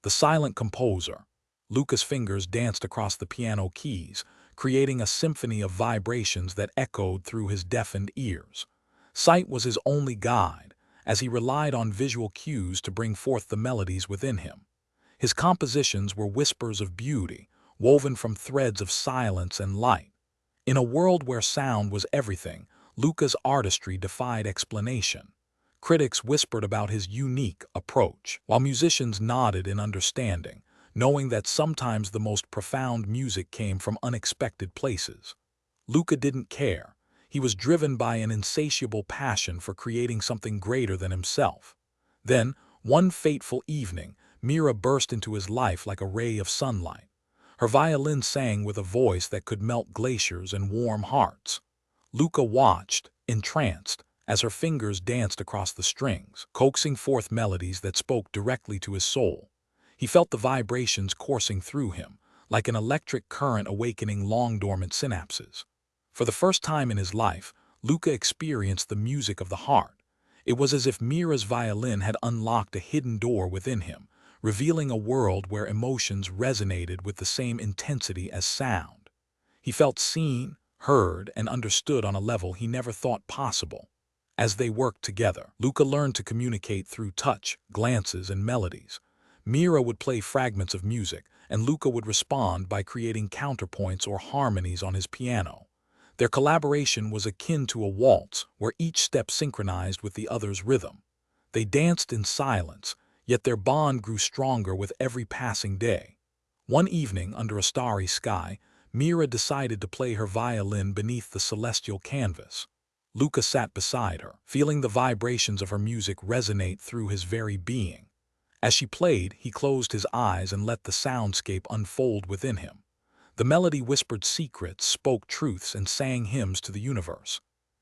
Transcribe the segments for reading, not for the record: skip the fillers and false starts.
The silent composer. Luca's fingers danced across the piano keys, creating a symphony of vibrations that echoed through his deafened ears. Sight was his only guide, as he relied on visual cues to bring forth the melodies within him. His compositions were whispers of beauty, woven from threads of silence and light. In a world where sound was everything, Luca's artistry defied explanation. Critics whispered about his unique approach, while musicians nodded in understanding, knowing that sometimes the most profound music came from unexpected places. Luca didn't care. He was driven by an insatiable passion for creating something greater than himself. Then, one fateful evening, Mira burst into his life like a ray of sunlight. Her violin sang with a voice that could melt glaciers and warm hearts. Luca watched, entranced, as her fingers danced across the strings, coaxing forth melodies that spoke directly to his soul. He felt the vibrations coursing through him, like an electric current awakening long-dormant synapses. For the first time in his life, Luca experienced the music of the heart. It was as if Mira's violin had unlocked a hidden door within him, revealing a world where emotions resonated with the same intensity as sound. He felt seen, heard, and understood on a level he never thought possible. As they worked together, Luca learned to communicate through touch, glances, and melodies. Mira would play fragments of music, and Luca would respond by creating counterpoints or harmonies on his piano. Their collaboration was akin to a waltz, where each step synchronized with the other's rhythm. They danced in silence, yet their bond grew stronger with every passing day. One evening, under a starry sky, Mira decided to play her violin beneath the celestial canvas. Luca sat beside her, feeling the vibrations of her music resonate through his very being. As she played, he closed his eyes and let the soundscape unfold within him. The melody whispered secrets, spoke truths, and sang hymns to the universe.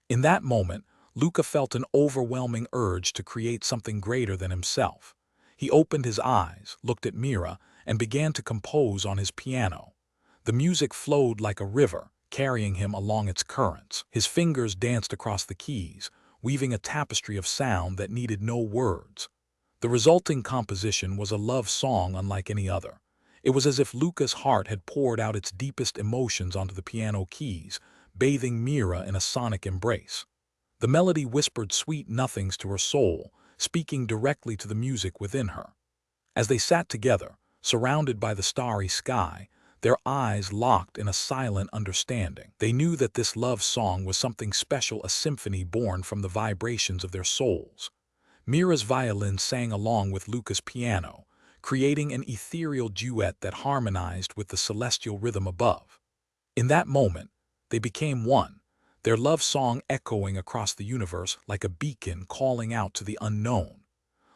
In that moment, Luca felt an overwhelming urge to create something greater than himself. He opened his eyes, looked at Mira, and began to compose on his piano. The music flowed like a river, carrying him along its currents. His fingers danced across the keys, weaving a tapestry of sound that needed no words. The resulting composition was a love song unlike any other. It was as if Luca's heart had poured out its deepest emotions onto the piano keys, bathing Mira in a sonic embrace. The melody whispered sweet nothings to her soul, speaking directly to the music within her. As they sat together, surrounded by the starry sky, their eyes locked in a silent understanding. They knew that this love song was something special, a symphony born from the vibrations of their souls. Mira's violin sang along with Luca's piano, creating an ethereal duet that harmonized with the celestial rhythm above. In that moment, they became one, their love song echoing across the universe like a beacon calling out to the unknown.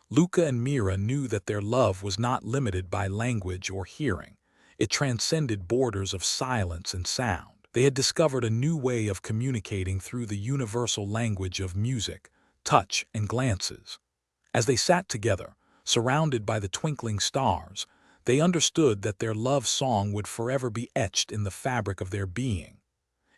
Luca and Mira knew that their love was not limited by language or hearing. It transcended borders of silence and sound. They had discovered a new way of communicating through the universal language of music, touch, and glances. As they sat together, surrounded by the twinkling stars, they understood that their love song would forever be etched in the fabric of their being.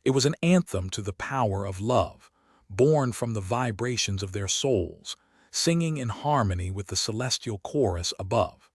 It was an anthem to the power of love, born from the vibrations of their souls, singing in harmony with the celestial chorus above.